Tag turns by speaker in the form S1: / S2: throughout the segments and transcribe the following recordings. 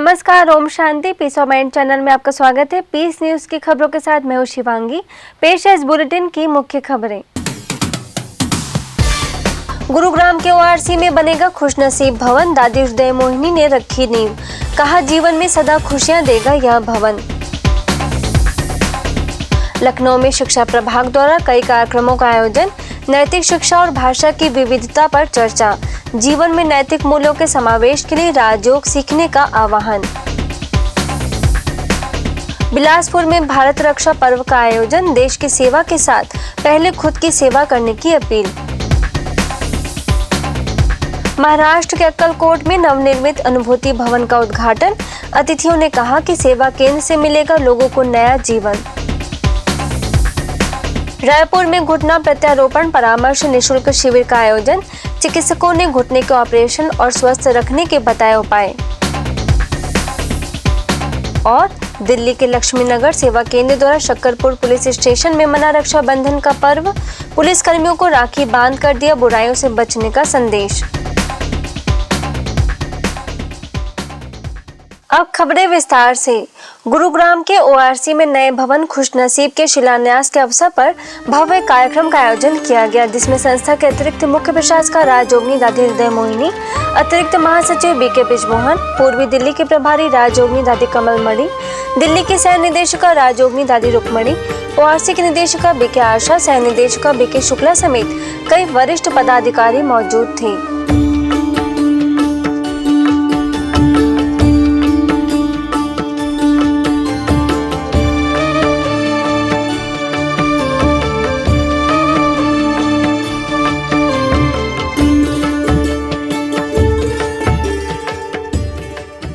S1: नमस्कार, Om Shanti. Piece of mind channel में आपका स्वागत है। पीस न्यूज की खबरों के साथ मैं हूं शिवांगी। पेश है इस बुलेटिन की मुख्य खबरें। गुरुग्राम के ओआरसी में बनेगा खुशनसीब भवन, दादी हृदय मोहिनी ने रखी नींव। कहा, जीवन में सदा खुशियां देगा यह भवन। लखनऊ में शिक्षा प्रभाग द्वारा कई कार्यक्रमों का आयोजन, नैतिक शिक्षा और भाषा की विविधता पर चर्चा, जीवन में नैतिक मूल्यों के समावेश के लिए राजयोग सीखने का आह्वान। बिलासपुर में भारत रक्षा पर्व का आयोजन, देश की सेवा के साथ पहले खुद की सेवा करने की अपील। महाराष्ट्र के अक्कलकोट में नवनिर्मित अनुभूति भवन का उद्घाटन, अतिथियों ने कहा कि सेवा केंद्र से मिलेगा लोगों को नया जीवन। रायपुर में घुटना प्रत्यारोपण परामर्श निःशुल्क शिविर का आयोजन, चिकित्सकों ने घुटने के ऑपरेशन और स्वस्थ रखने के बताए उपाय। और दिल्ली के लक्ष्मी नगर सेवा केंद्र द्वारा शक्करपुर पुलिस स्टेशन में मना रक्षाबंधन का पर्व, पुलिस कर्मियों को राखी बांध कर दिया बुराइयों से बचने का संदेश। अब खबरें विस्तार से। गुरुग्राम के ओआरसी में नए भवन खुशनसीब के शिलान्यास के अवसर पर भव्य कार्यक्रम का आयोजन किया गया, जिसमें संस्था के अतिरिक्त मुख्य प्रशासक राजयोगिनी दादी हृदय मोहिनी, अतिरिक्त महासचिव बीके बृजमोहन, पूर्वी दिल्ली के प्रभारी राजयोगिनी दादी कमल मणि, दिल्ली की सह निदेशिका राजयोगिनी दादी रुक्मणी, ओआरसी की निदेशिका बीके आशा, सह निदेशिका बीके शुक्ला समेत कई वरिष्ठ पदाधिकारी मौजूद थे।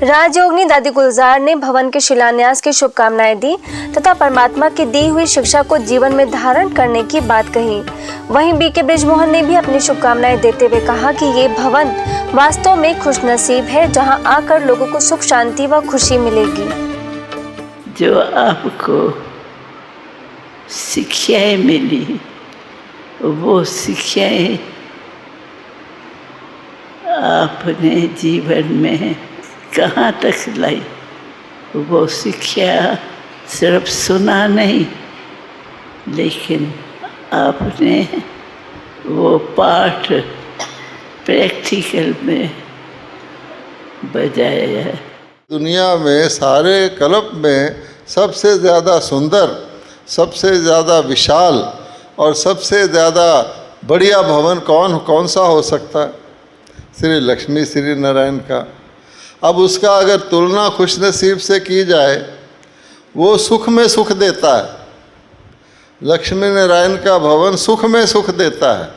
S1: राजयोगिनी दादी गुलजार ने भवन के शिलान्यास की शुभकामनाएं दी तथा परमात्मा की दी हुई शिक्षा को जीवन में धारण करने की बात कही। वहीं बीके बृजमोहन ने भी अपनी शुभकामनाएं देते हुए कहा कि ये भवन वास्तव में खुशनसीब है, जहां आकर लोगों को सुख शांति व खुशी मिलेगी।
S2: जो आपको शिक्षाएं मिली, वो शिक्षाएं आपने जीवन में कहाँ तक लाई? वो शिक्षा सिर्फ सुना नहीं, लेकिन आपने वो पाठ प्रैक्टिकल में बजाया है।
S3: दुनिया में सारे कल्प में सबसे ज़्यादा सुंदर, सबसे ज़्यादा विशाल और सबसे ज़्यादा बढ़िया भवन कौन सा हो सकता है? श्री लक्ष्मी श्री नारायण का। अब उसका अगर तुलना खुशनसीब से की जाए, वो सुख में सुख देता है। लक्ष्मी नारायण का भवन सुख में सुख देता है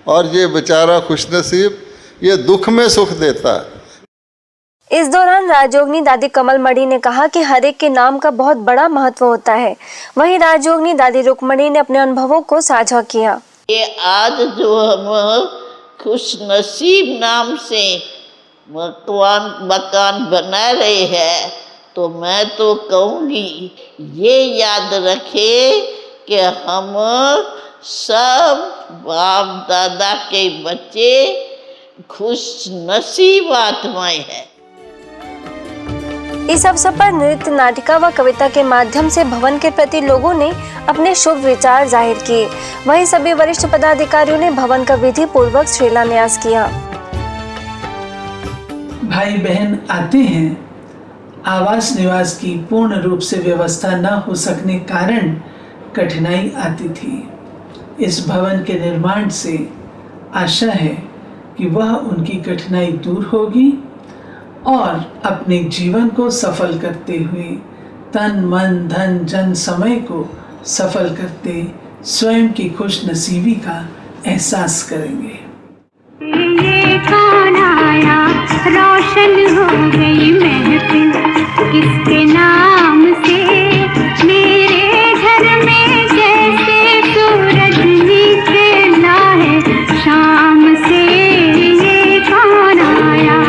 S3: और ये बेचारा खुशनसीब ये दुख में सुख देता है।
S1: इस दौरान राजयोगिनी दादी कमल मणि ने कहा कि हर एक के नाम का बहुत बड़ा महत्व होता है। वहीं राजयोगिनी दादी रुक्मणी ने अपने अनुभवों को साझा किया।
S2: ये आज जो हम खुशनसीब नाम से मकान बना रहे हैं, तो मैं तो कहूँगी ये याद रखे कि हम सब बाप दादा के बच्चे खुशनसीब आत्माएं हैं।
S1: इस अवसर पर नृत्य, नाटिका व कविता के माध्यम से भवन के प्रति लोगों ने अपने शुभ विचार जाहिर किए। वहीं सभी वरिष्ठ पदाधिकारियों ने भवन का विधि पूर्वक शिलान्यास किया।
S4: भाई बहन आते हैं, आवास निवास की पूर्ण रूप से व्यवस्था न हो सकने कारण कठिनाई आती थी। इस भवन के निर्माण से आशा है कि वह उनकी कठिनाई दूर होगी और अपने जीवन को सफल करते हुए तन मन धन जन समय को सफल करते स्वयं की खुश नसीबी का एहसास करेंगे।
S5: ये कौन आया, रोशन हो गई महफिल किसके नाम से, मेरे घर में जैसे सूरज निकला है शाम से। ये कौन आया,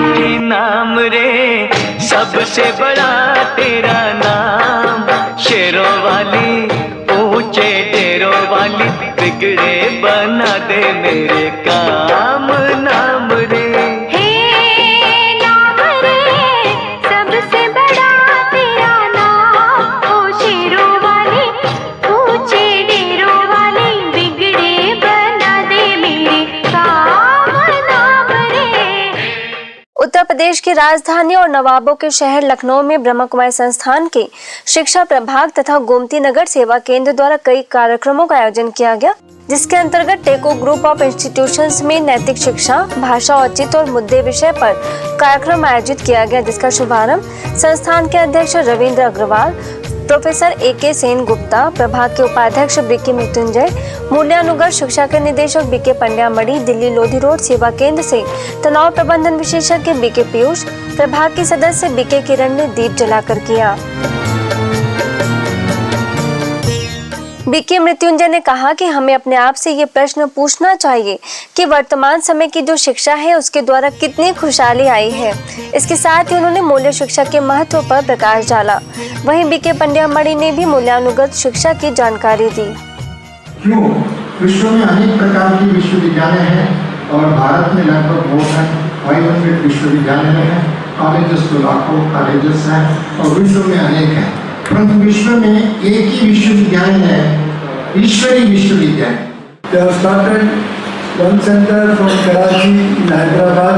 S6: नाम रे सबसे बड़ा तेरा नाम, शेरों वाली ऊंचे डेरों वाली, बिगड़े बना दे मेरे काम नाम रे।
S5: हे नाम रे सबसे
S1: प्रदेश की राजधानी और नवाबों के शहर लखनऊ में ब्रह्मा कुमारी संस्थान के शिक्षा प्रभाग तथा गोमती नगर सेवा केंद्र द्वारा कई कार्यक्रमों का आयोजन किया गया, जिसके अंतर्गत टेको ग्रुप ऑफ इंस्टीट्यूशंस में नैतिक शिक्षा, भाषा औचित्य और मुद्दे विषय पर कार्यक्रम आयोजित किया गया, जिसका शुभारंभ संस्थान के अध्यक्ष रविंद्र अग्रवाल, प्रोफेसर AK सेन गुप्ता, प्रभाग के उपाध्यक्ष BK मृत्युंजय, मूल्यानुगत शिक्षा के निदेशक BK पंड्या मणि, दिल्ली लोधी रोड सेवा केंद्र से तनाव प्रबंधन विशेषज्ञ BK पीयूष, प्रभाग की सदस्य BK किरण ने दीप जलाकर किया। BK मृत्युंजय ने कहा कि हमें अपने आप से ये प्रश्न पूछना चाहिए कि वर्तमान समय की जो शिक्षा है उसके द्वारा कितनी खुशहाली आई है। इसके साथ ही उन्होंने मूल्य शिक्षा के महत्व पर प्रकाश डाला। वहीं BK पंड्या मणि ने भी मूल्यानुगत शिक्षा की जानकारी दी।
S7: क्यों विश्व में अनेक प्रकार के विश्वविद्यालय हैं और भारत में लगभग बहुत है 500 विश्वविद्यालय हैं, कॉलेजेस तो लाखों कॉलेजेस हैं और विश्व में अनेक हैं, परंतु विश्व में एक ही विश्वविद्यालय है, ईश्वरी विश्वविद्यालय।
S8: They have started one center from Karachi in Hyderabad,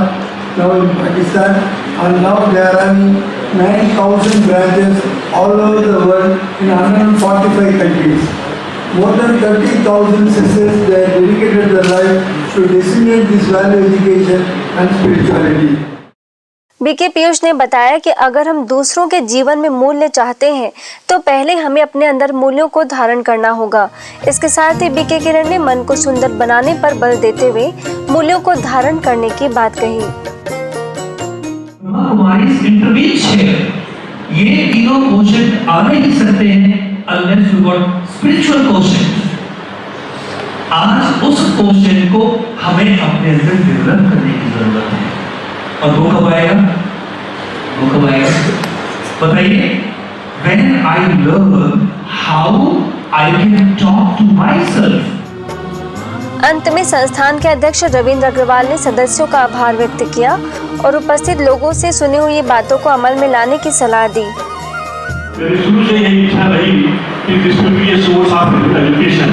S8: now in Pakistan, and now they are having 9,000 branches all over the world in 145 countries. More than 30,000 sisters, they have dedicated their life to disseminate this value education and spirituality.
S1: BK Piyush ने बताया कि अगर हम दूसरों के जीवन में मूल्य चाहते हैं तो पहले हमें अपने अंदर मूल्यों को धारण करना होगा। इसके साथ ही BK किरण ने मन को सुंदर बनाने पर बल देते हुए मूल्यों को धारण करने की बात कही।
S9: ये तीनों क्वेश्चन आ नहीं सकते हैं unless you got spiritual question। आज उस क्वेश्चन को हमें अपने अंदर डेवलप करने की जरूरत है। और वो कब आएगा? बताइए। When I learn how I can talk to myself।
S1: अंत में संस्थान के अध्यक्ष रविंद्र अग्रवाल ने सदस्यों का आभार व्यक्त किया और उपस्थित लोगों से सुनी हुई बातों को अमल में लाने की सलाह दी।
S10: मेरी शुरू से यही इच्छा रही कि this will be a source of education,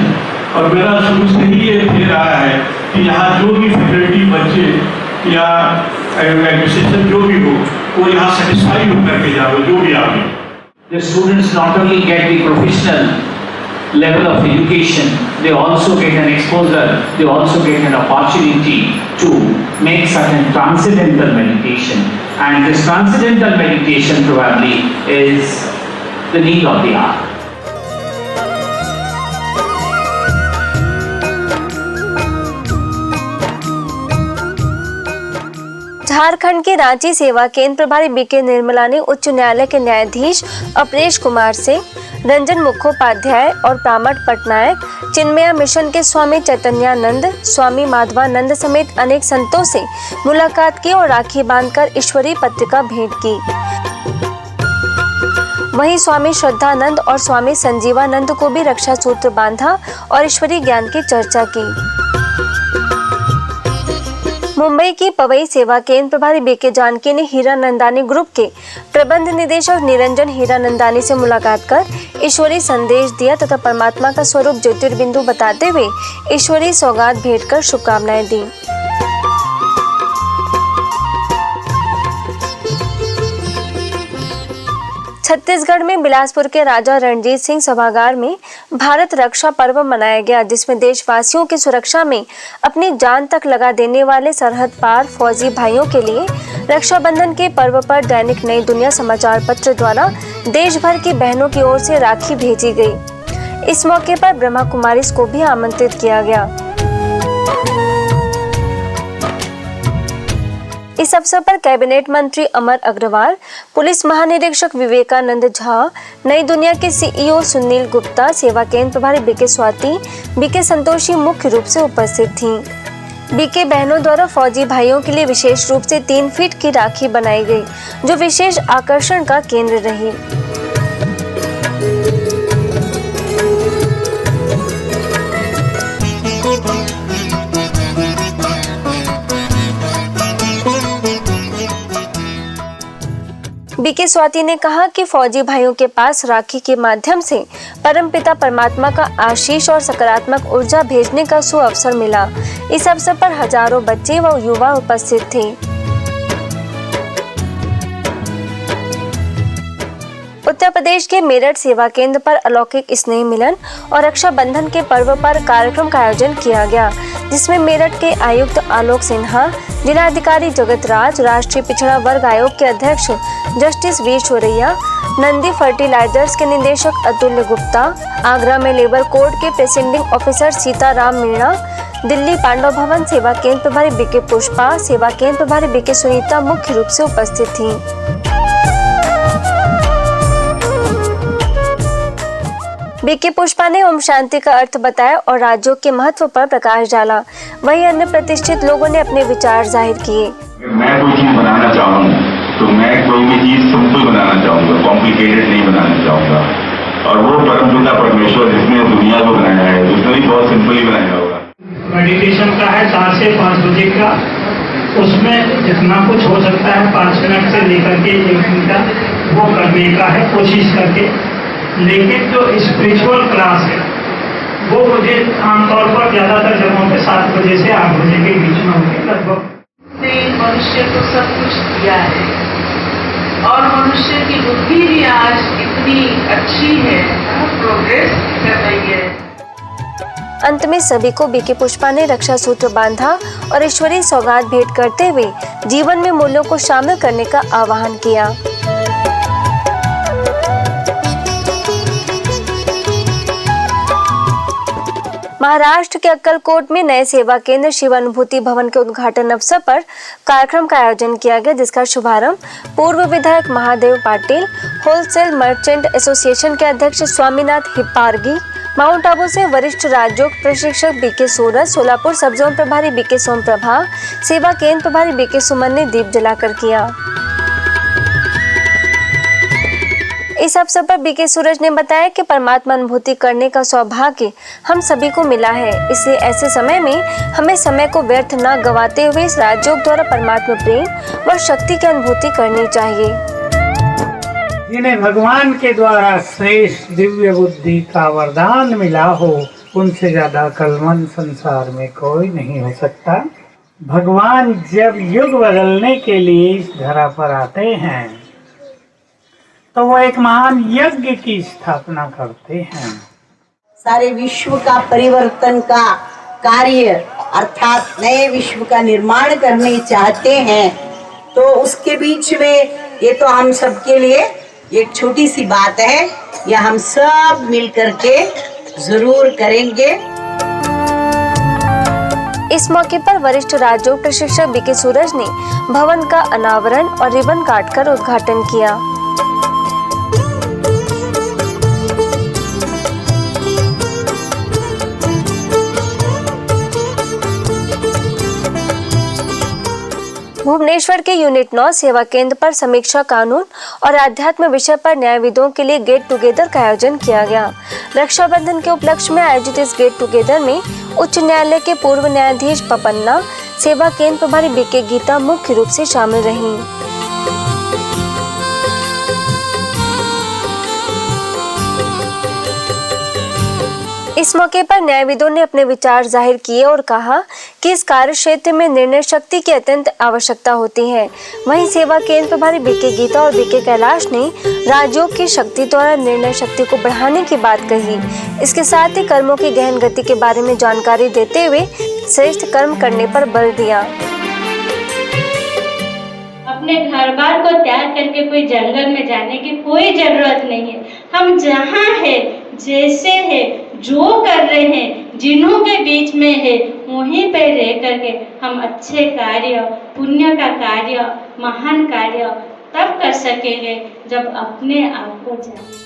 S10: और मेरा शुरू से ही ये थे रहा है कि यहाँ जो भी फैकल्टी बच्चे या एडमिनिस्ट्रेशन जो भी हो वो यहाँ सेटिस्फाई होकर के जाओ जो भी आवे।
S9: The students not only get the professional level of education, they also get an exposure, they also get an opportunity to make certain transcendental meditation, and this transcendental meditation probably is the need of the hour.
S1: Jharkhand के रांची सेवा केंद्र प्रभारी BK Nirmala ने उच्च न्यायालय के न्यायाधीश अपरेश कुमार से, रंजन मुखोपाध्याय और प्रामट पटनायक, चिन्मया मिशन के स्वामी चैतन्यानंद, स्वामी माधवानंद समेत अनेक संतों से मुलाकात की और राखी बांधकर ईश्वरी पत्रिका भेंट की। वहीं स्वामी श्रद्धानंद और स्वामी संजीवानंद को भी रक्षा सूत्र बांधा और ईश्वरी ज्ञान की चर्चा की। मुंबई की पवई सेवा केंद्र प्रभारी BK जानकी ने हीरानंदानी ग्रुप के प्रबंध निदेशक निरंजन हीरानंदानी से मुलाकात कर ईश्वरी संदेश दिया तथा परमात्मा का स्वरूप ज्योतिर्बिंदु बताते हुए ईश्वरी सौगात भेंट कर शुभकामनाएं दी। छत्तीसगढ़ में बिलासपुर के राजा रणजीत सिंह सभागार में भारत रक्षा पर्व मनाया गया, जिसमें देशवासियों की सुरक्षा में अपनी जान तक लगा देने वाले सरहद पार फौजी भाइयों के लिए रक्षाबंधन के पर्व पर दैनिक नई दुनिया समाचार पत्र द्वारा देश भर की बहनों की ओर से राखी भेजी गई। इस मौके पर ब्रह्मा कुमारीज को भी आमंत्रित किया गया। इस अवसर पर कैबिनेट मंत्री अमर अग्रवाल, पुलिस महानिरीक्षक विवेकानंद झा, नई दुनिया के CEO सुनील गुप्ता, सेवा केंद्र प्रभारी BK स्वाति, BK संतोषी मुख्य रूप से उपस्थित थीं। BK बहनों द्वारा फौजी भाइयों के लिए विशेष रूप से 3 फीट की राखी बनाई गई, जो विशेष आकर्षण का केंद्र रही। BK स्वाति ने कहा कि फौजी भाइयों के पास राखी के माध्यम से परमपिता परमात्मा का आशीष और सकारात्मक ऊर्जा भेजने का सुअवसर मिला। इस अवसर पर हजारों बच्चे व युवा उपस्थित थे। उत्तर प्रदेश के मेरठ सेवा केंद्र पर अलौकिक स्नेह मिलन और रक्षाबंधन के पर्व पर कार्यक्रम का आयोजन किया गया, जिसमें मेरठ के आयुक्त आलोक सिन्हा, जिलाधिकारी जगत राज, राष्ट्रीय पिछड़ा वर्ग आयोग के अध्यक्ष जस्टिस वी शोरैया, नंदी फर्टिलाइजर्स के निदेशक अतुल्य गुप्ता, आगरा में लेबर कोड के प्रेसिडिंग ऑफिसर सीताराम मीणा, दिल्ली पांडव भवन सेवा केंद्र प्रभारी बीके पुष्पा, सेवा केंद्र प्रभारी बीके सुनीता मुख्य रूप से उपस्थित थी। बीके पुष्पा ने ओम शांति का अर्थ बताया और राज्यों के महत्व पर प्रकाश डाला। वहीं अन्य प्रतिष्ठित लोगों ने अपने विचार जाहिर किए।
S11: मैं कोई चीज बनाना चाहूँ तो मैं कोई भी चीज सिंपल बनाना चाहूँगा, कॉम्प्लिकेटेड नहीं बनाना चाहूँगा। और वो परमपिता परमेश्वर जिसने दुनिया को बनाया है उसने भी बहुत सिंपल ही बनाया होगा।
S10: मेडिटेशन का है 4 से 5 बजे का, उसमें जितना कुछ हो सकता है 5 मिनट से लेकर के 1 घंटा वो करने का है कोशिश करके। लेकिन जो स्पिरिचुअल क्लास है वो मुझे आमतौर पर ज़्यादातर जगहों पे 7 बजे से 8 बजे के बीच में होते लगभग।
S12: मनुष्य को सब कुछ दिया है और मनुष्य की बुद्धि भी आज इतनी अच्छी है, प्रोग्रेस कर रही है।
S1: अंत में सभी को बीके पुष्पा ने रक्षा सूत्र बांधा और ईश्वरीय सौगात भेंट करते हुए जीवन में मूल्यों को शामिल करने का आह्वान किया। महाराष्ट्र के अक्कलकोट में नए सेवा केंद्र शिव अनुभूति भवन के उद्घाटन अवसर पर कार्यक्रम का आयोजन किया गया, जिसका शुभारंभ पूर्व विधायक Mahadev Patil, wholesale merchant association के अध्यक्ष स्वामीनाथ हिप्पारगी, माउंट आबू से वरिष्ठ राजयोग प्रशिक्षक बीके सूरज, सोलापुर सब जोन प्रभारी बीके सोम प्रभा, सेवा केंद्र प्रभारी बीके सुमन ने दीप जलाकर किया। इस अवसर पर बीके सूरज ने बताया कि परमात्मा अनुभूति करने का सौभाग्य हम सभी को मिला है, इसलिए ऐसे समय में हमें समय को व्यर्थ न गवाते हुए इस राजयोग द्वारा परमात्मा प्रेम व शक्ति की अनुभूति करनी चाहिए।
S13: जिन्हें भगवान के द्वारा श्रेष्ठ दिव्य बुद्धि का वरदान मिला हो, उनसे ज्यादा कलमन संसार में कोई नहीं हो सकता। भगवान जब युग बदलने के लिए इस धरा पर आते हैं तो वो एक महान यज्ञ की स्थापना करते हैं।
S12: सारे विश्व का परिवर्तन का कार्य अर्थात नए विश्व का निर्माण करने चाहते हैं, तो उसके बीच में ये तो हम सबके लिए एक छोटी सी बात है, यह हम सब मिल करके जरूर करेंगे।
S1: इस मौके पर वरिष्ठ राजयोग प्रशिक्षक बीके सूरज ने भवन का अनावरण और रिबन काटकर उद्घाटन किया। भुवनेश्वर के यूनिट 9 सेवा केंद्र पर समीक्षा कानून और आध्यात्म विषय पर न्यायविदों के लिए गेट टुगेदर का आयोजन किया गया। रक्षाबंधन के उपलक्ष्य में आयोजित इस गेट टुगेदर में उच्च न्यायालय के पूर्व न्यायाधीश पपन्ना, सेवा केंद्र प्रभारी बीके गीता मुख्य रूप से शामिल रहीं। इस मौके पर न्यायविदों ने अपने विचार जाहिर किए और कहा कि इस कार्य क्षेत्र में निर्णय शक्ति की अत्यंत आवश्यकता होती है। वहीं सेवा केंद्र प्रभारी बीके गीता और बीके कैलाश ने राजयोग की शक्ति द्वारा निर्णय शक्ति को बढ़ाने की बात कही। इसके साथ ही कर्मों की गहन गति के बारे में जानकारी देते हुए श्रेष्ठ कर्म करने पर बल दिया।
S14: अपने घर बार को त्याग करके कोई जंगल में जाने की कोई जरूरत नहीं है। हम जहाँ है, जैसे है, जो कर रहे हैं, जिन्हों के बीच में है, वहीं पे रह करके हम अच्छे कार्य, पुण्य का कार्य, महान कार्य तब कर सकेंगे जब अपने आप को जाने।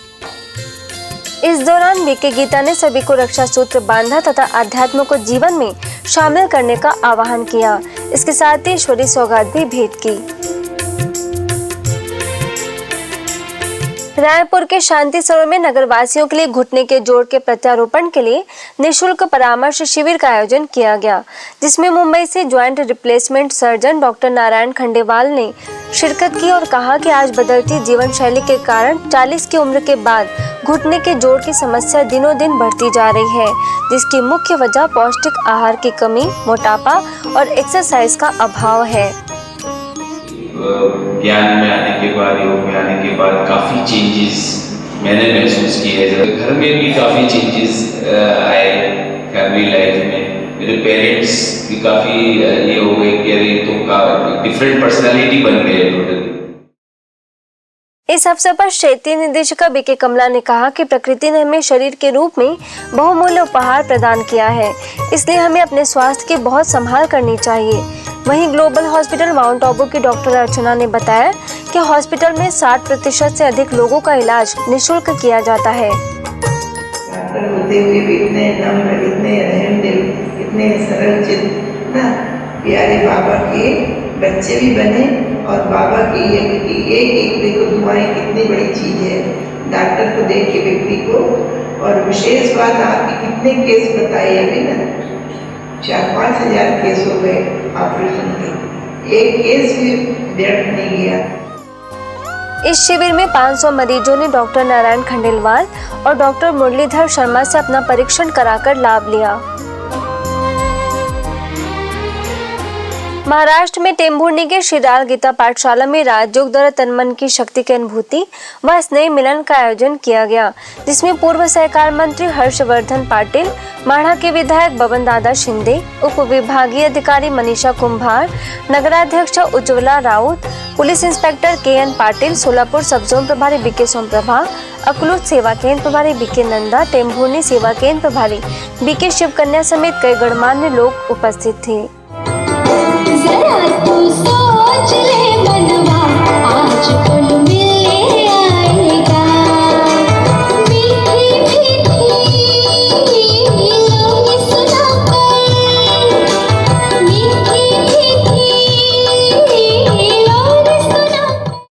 S1: इस दौरान बीके गीता ने सभी को रक्षा सूत्र बांधा तथा अध्यात्म को जीवन में शामिल करने का आह्वान किया। इसके साथ ही ईश्वरीय सौगात भी भेंट की। रायपुर के शांति सरोवर में नगर वासियों के लिए घुटने के जोड़ के प्रत्यारोपण के लिए निःशुल्क परामर्श शिविर का आयोजन किया गया, जिसमें मुंबई से joint replacement surgeon doctor Narayan Khandewal ने शिरकत की और कहा कि आज बदलती जीवन शैली के कारण 40 की उम्र के बाद घुटने के जोड़ की समस्या दिनों दिन बढ़ती जा रही है, जिसकी मुख्य वजह पौष्टिक आहार की कमी, मोटापा और एक्सरसाइज का अभाव है।
S11: ज्ञान में आने के बाद, योग में आने के बाद काफ़ी चेंजेस मैंने महसूस किए। घर में भी काफ़ी चेंजेस आए, फैमिली लाइफ में मेरे पेरेंट्स भी काफ़ी ये हो गए कि अरे तो का डिफरेंट पर्सनालिटी बन गए टोटली।
S1: इस अवसर पर क्षेत्रीय निदेशिका बीके कमला ने कहा कि प्रकृति ने हमें शरीर के रूप में बहुमूल्य उपहार प्रदान किया है, इसलिए हमें अपने स्वास्थ्य की बहुत संभाल करनी चाहिए। वहीं ग्लोबल हॉस्पिटल माउंट आबू की डॉक्टर अर्चना ने बताया कि हॉस्पिटल में 60% से अधिक लोगों का इलाज निःशुल्क किया जाता है।
S12: डॉक्टर होते हुए भी इतने नम्र, इतने रहमदिल, इतने सरल चित्त ना, प्यारे बाबा के बच्चे भी बने और बाबा की एक को दुआएं कितनी बड़ी चीज है। डॉक्टर को देख के व्यक्ति को, और विशेष बात आपके कितने केस बताए अभी ना, 4-5 हजार केस हो गए ऑपरेशन के, एक केस भी व्यर्थ नहीं गया।
S1: इस शिविर में 500 मरीजों ने डॉक्टर नारायण खंडेलवाल और डॉक्टर मुरलीधर शर्मा से अपना परीक्षण कराकर लाभ लिया। महाराष्ट्र में टेम्भुर्णी के श्रीराल गीता पाठशाला में राजयोग द्वारा तन मन की शक्ति की अनुभूति व स्नेह मिलन का आयोजन किया गया, जिसमें पूर्व सहकार मंत्री हर्षवर्धन पाटिल, माढ़ा के विधायक बबन दादा शिंदे, उप विभागीय अधिकारी मनीषा कुंभार, नगराध्यक्ष Ujjwala Raut, police inspector KN Patil, Solapur सब जोन प्रभारी बीके सोमप्रभा, अकलूत सेवा केंद्र प्रभारी बीके नंदा, टेम्भुर्णी सेवा केंद्र प्रभारी बीके शिवकन्या समेत कई गणमान्य लोग उपस्थित थे।
S5: जरा तू सोच ले मनवा, आज कुल मिलने आएगा। मीठी मीठी लोग सुनाकर, मीठी मीठी लोग सुनाकर।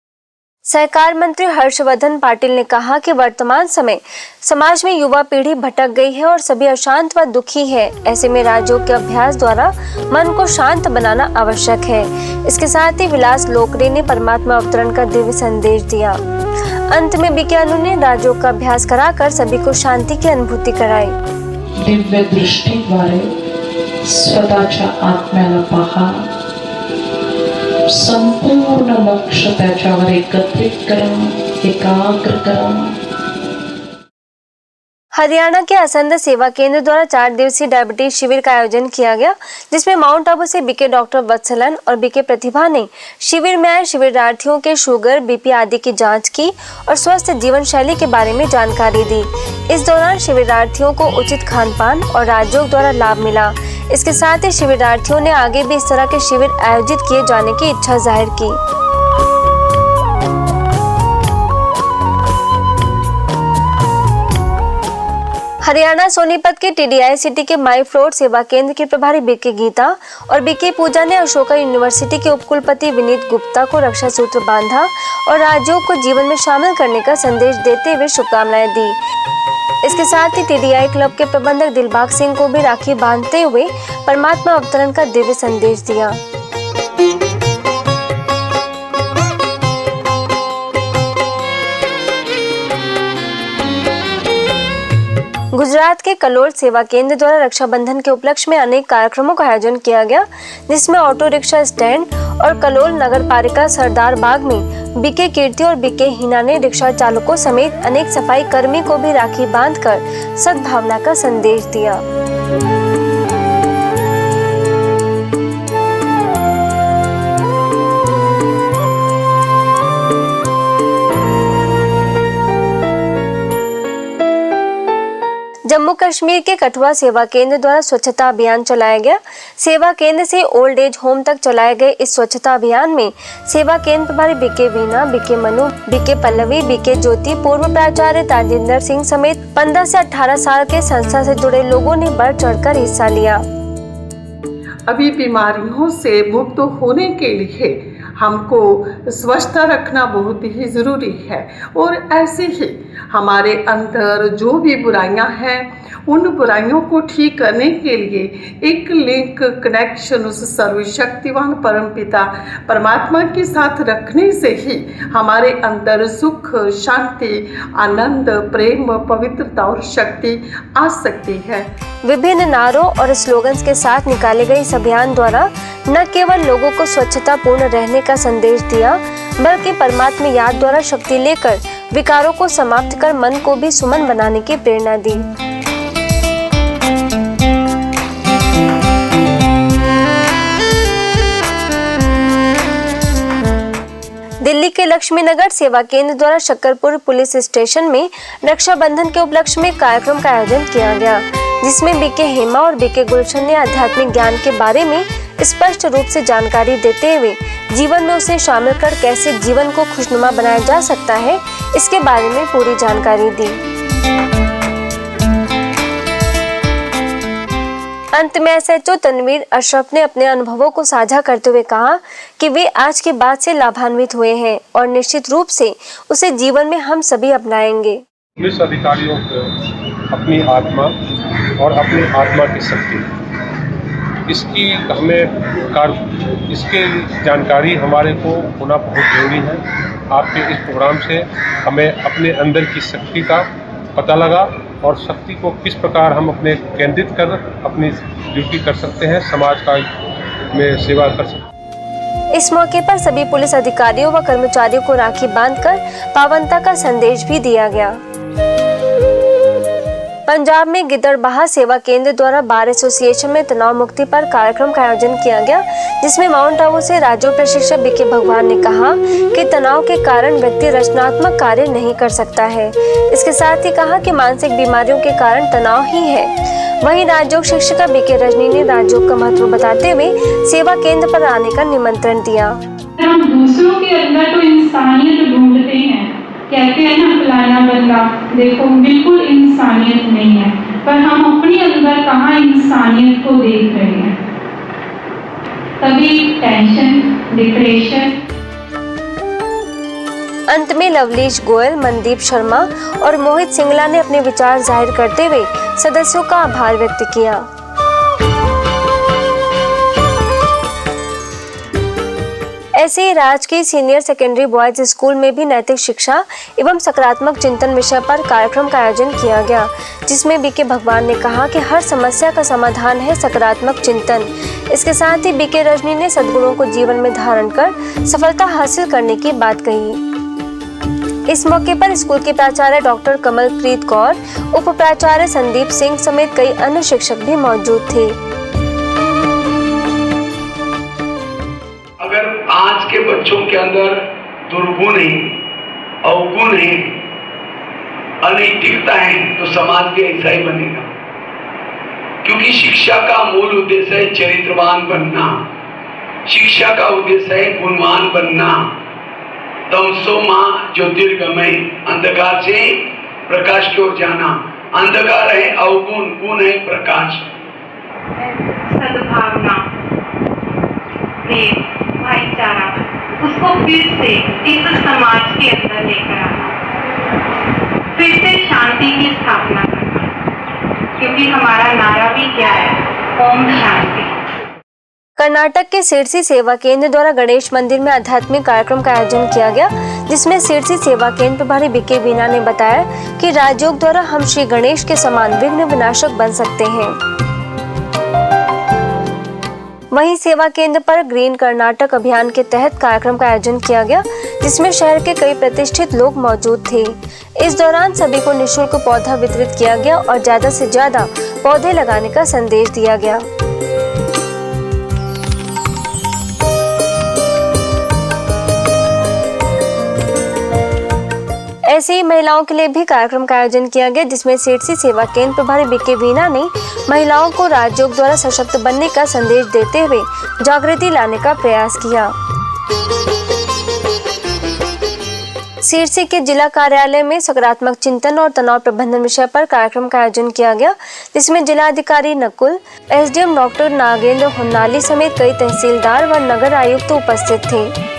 S1: सहकार मंत्री हर्षवर्धन पाटिल ने कहा कि वर्तमान समय समाज में युवा पीढ़ी भटक गई है और सभी अशांत व दुखी है। ऐसे में राजयोग के अभ्यास द्वारा मन को शांत बनाना आवश्यक है। इसके साथ ही विलास लोकरे ने परमात्मा अवतरण का दिव्य संदेश दिया। अंत में बीके अनु ने राजयोग का अभ्यास कराकर सभी को शांति की अनुभूति कराई।
S15: दिव्य दृष्टीद्वारे स्वतःच्या आत्म्याला पहा, संपूर्ण लक्ष त्याच्यावर एकत्रित करा, एकाग्र करा।
S1: हरियाणा के असंध सेवा केंद्र द्वारा 4 दिवसीय डायबिटीज शिविर का आयोजन किया गया, जिसमें माउंट आबू से बीके डॉक्टर वत्सलन और बीके प्रतिभा ने शिविर में आए शिविरार्थियों के शुगर, बीपी आदि की जांच की और स्वस्थ जीवन शैली के बारे में जानकारी दी। इस दौरान शिविरार्थियों को उचित खान-पान और राजयोग द्वारा लाभ मिला। इसके साथ ही शिविरार्थियों ने आगे भी इस तरह के शिविर आयोजित किए जाने की इच्छा जाहिर की। हरियाणा सोनीपत के TDI सिटी के माई फ्लोर सेवा केंद्र की प्रभारी बीके गीता और बीके पूजा ने अशोका यूनिवर्सिटी के उपकुलपति विनीत गुप्ता को रक्षा सूत्र बांधा और राजयोग को जीवन में शामिल करने का संदेश देते हुए शुभकामनाएं दी। इसके साथ ही TDI क्लब के प्रबंधक दिलबाग सिंह को भी राखी बांधते हुए परमात्मा अवतरण का दिव्य संदेश दिया। गुजरात के कलोल सेवा केंद्र द्वारा रक्षाबंधन के उपलक्ष्य में अनेक कार्यक्रमों का आयोजन किया गया, जिसमें ऑटो रिक्शा स्टैंड और कलोल नगर पालिका सरदार बाग में बीके कीर्ति और बीके हीना ने रिक्शा चालकों समेत अनेक सफाई कर्मी को भी राखी बांधकर सद्भावना का संदेश दिया। जम्मू कश्मीर के कठुआ सेवा केंद्र द्वारा स्वच्छता अभियान चलाया गया। सेवा केंद्र से ओल्ड एज होम तक चलाए गए इस स्वच्छता अभियान में सेवा केंद्र प्रभारी BK Veena, BK Manu, BK Pallavi, BK Jyoti, पूर्व प्राचार्य ताजिंदर सिंह समेत 15 से 18 साल के संस्था से जुड़े लोगों ने बढ़ चढ़कर हिस्सा लिया।
S16: अभी बीमारियों से मुक्त होने के लिए हमको स्वच्छता रखना बहुत ही ज़रूरी है और ऐसे ही हमारे अंदर जो भी बुराइयां हैं उन बुराइयों को ठीक करने के लिए एक लिंक कनेक्शन उस सर्वशक्तिवान परमपिता परमात्मा के साथ रखने से ही हमारे अंदर सुख, शांति, आनंद, प्रेम, पवित्रता और शक्ति आ सकती है।
S1: विभिन्न नारों और स्लोगन्स के साथ निकाले गए इस अभियान द्वारा न केवल लोगों को स्वच्छता पूर्ण रहने का संदेश दिया, बल्कि परमात्मा याद द्वारा शक्ति लेकर विकारों को समाप्त कर मन को भी सुमन बनाने की प्रेरणा दी। दिल्ली के लक्ष्मी नगर सेवा केंद्र द्वारा शक्करपुर पुलिस स्टेशन में रक्षाबंधन के उपलक्ष्य में कार्यक्रम का आयोजन किया गया, जिसमें बीके हेमा और बीके गुलशन ने आध्यात्मिक ज्ञान के बारे में स्पष्ट रूप से जानकारी देते हुए जीवन में उसे शामिल कर कैसे जीवन को खुशनुमा बनाया जा सकता है, इसके बारे में पूरी जानकारी दी। अंत में एसएचओ तनवीर अशरफ ने अपने अनुभवों को साझा करते हुए कहा कि वे आज की बात से लाभान्वित हुए हैं और निश्चित रूप से उसे जीवन में हम सभी अपनाएंगे।
S17: पुलिस अधिकारियों को अपनी आत्मा और अपनी आत्मा की शक्ति, इसकी जानकारी हमारे को होना बहुत जरूरी है। आपके इस प्रोग्राम से हमें अपने अंदर की शक्ति का पता लगा और शक्ति को किस प्रकार हम अपने केंद्रित कर अपनी ड्यूटी कर सकते हैं, समाज का में सेवा कर सकते हैं।
S1: इस मौके पर सभी पुलिस अधिकारियों व कर्मचारियों को राखी बांधकर पावनता का संदेश भी दिया गया। पंजाब में गिद्दड़बाहा सेवा केंद्र द्वारा बार एसोसिएशन में तनाव मुक्ति पर कार्यक्रम का आयोजन किया गया, जिसमें माउंट आबू से राज्य प्रशिक्षक बीके भगवान ने कहा कि तनाव के कारण व्यक्ति रचनात्मक कार्य नहीं कर सकता है। इसके साथ ही कहा कि मानसिक बीमारियों के कारण तनाव ही है। वहीं राजयोग शिक्षिका बीके रजनी ने राजयोग का महत्व बताते हुए सेवा केंद्र पर आने का निमंत्रण दिया।
S18: हम दूसरों के अंदर तो इंसानियत ढूंढते हैं, कहते हैं ना फलाना बंदा देखो बिल्कुल इंसानियत नहीं है, पर हम अपने अंदर कहाँ इंसानियत को देख रहे हैं। तभी टेंशन, डिप्रेशन।
S1: अंत में लवलीश गोयल, मनदीप शर्मा और मोहित सिंगला ने अपने विचार जाहिर करते हुए सदस्यों का आभार व्यक्त किया। ऐसे ही राजकीय सीनियर सेकेंडरी बॉयज स्कूल में भी नैतिक शिक्षा एवं सकारात्मक चिंतन विषय पर कार्यक्रम का आयोजन किया गया, जिसमें बीके भगवान ने कहा कि हर समस्या का समाधान है सकारात्मक चिंतन। इसके साथ ही बीके रजनी ने सद्गुणों को जीवन में धारण कर सफलता हासिल करने की बात कही। इस मौके पर स्कूल के प्राचार्य डॉक्टर कमलप्रीत कौर, उप प्राचार्य संदीप सिंह समेत कई अन्य शिक्षक भी मौजूद थे।
S19: अगर आज के बच्चों के अंदर दुर्गुण है, अवगुण है, अनैतिकता है, तो समाज भी ऐसा ही बनेगा। क्योंकि शिक्षा का मूल उद्देश्य है चरित्रवान बनना, शिक्षा का उद्देश्य है गुणवान बनना। तमसो मां ज्योतिर्गमय, अंधकार से प्रकाश की ओर जाना। अंधकार है अवगुण, गुण है प्रकाश।
S20: सद्भावना, प्रेम, भाईचारा, उसको फिर से इस समाज के अंदर लेकर आना, फिर से शांति की स्थापना करना, क्योंकि हमारा नारा भी क्या है, ओम शांति।
S1: कर्नाटक के सिरसी सेवा केंद्र द्वारा गणेश मंदिर में आध्यात्मिक कार्यक्रम का आयोजन किया गया, जिसमें सिरसी सेवा केंद्र प्रभारी बीके बीना ने बताया कि राजयोग द्वारा हम श्री गणेश के समान विघ्न विनाशक बन सकते हैं। वहीं सेवा केंद्र पर ग्रीन कर्नाटक अभियान के तहत कार्यक्रम का आयोजन किया गया, जिसमें शहर के कई प्रतिष्ठित लोग मौजूद थे। इस दौरान सभी को निःशुल्क पौधा वितरित किया गया और ज्यादा से ज्यादा पौधे लगाने का संदेश दिया गया। ऐसे ही महिलाओं के लिए भी कार्यक्रम का आयोजन किया गया, जिसमें सिरसी सेवा केंद्र प्रभारी बीके वीना ने महिलाओं को राजयोग द्वारा सशक्त बनने का संदेश देते हुए जागृति लाने का प्रयास किया। सिरसी के जिला कार्यालय में सकारात्मक चिंतन और तनाव प्रबंधन विषय पर कार्यक्रम का आयोजन किया गया, जिसमें जिलाधिकारी नकुल, एसडीएम डॉक्टर नागेंद्र होन्नाली समेत कई तहसीलदार व नगर आयुक्त उपस्थित थे।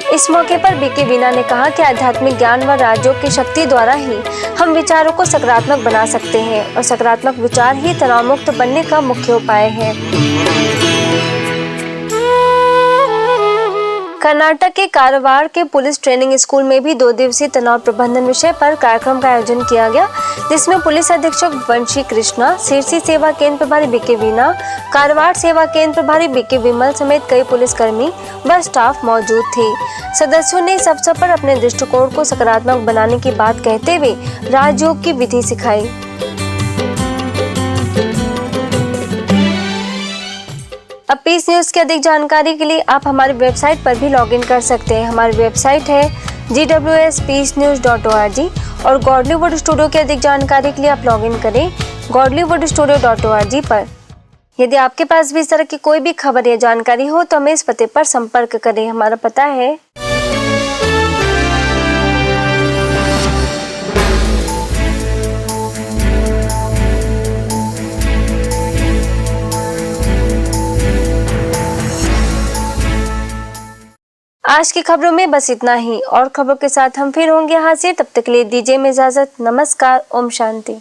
S1: इस मौके पर बीके वीना ने कहा कि आध्यात्मिक ज्ञान व राजयोग की शक्ति द्वारा ही हम विचारों को सकारात्मक बना सकते हैं और सकारात्मक विचार ही तनाव मुक्त बनने का मुख्य उपाय है। कर्नाटक के कारवार के पुलिस ट्रेनिंग स्कूल में भी 2 दिवसीय तनाव प्रबंधन विषय पर कार्यक्रम का आयोजन किया गया, जिसमें पुलिस अधीक्षक वंशी कृष्णा, सिरसी सेवा केंद्र प्रभारी बीके वीना, कारवार सेवा केंद्र प्रभारी बीके विमल समेत कई पुलिसकर्मी व स्टाफ मौजूद थे। सदस्यों ने इस अवसर पर अपने दृष्टिकोण को सकारात्मक बनाने की बात कहते हुए राजयोग की विधि सिखाई। अब पीस न्यूज की अधिक जानकारी के लिए आप हमारी वेबसाइट पर भी लॉगिन कर सकते हैं। हमारी वेबसाइट है gwspeacenews.org और गॉडलीवुड स्टूडियो की अधिक जानकारी के लिए आप लॉगिन करें godlywoodstudio.org पर। यदि आपके पास भी इस तरह की कोई भी खबर या जानकारी हो तो हमें इस पते पर संपर्क करें। हमारा पता है आज की खबरों में बस इतना ही। और खबरों के साथ हम फिर होंगे हाजिर, तब तक के लिए दीजिए में इजाजत। नमस्कार, ओम शांति।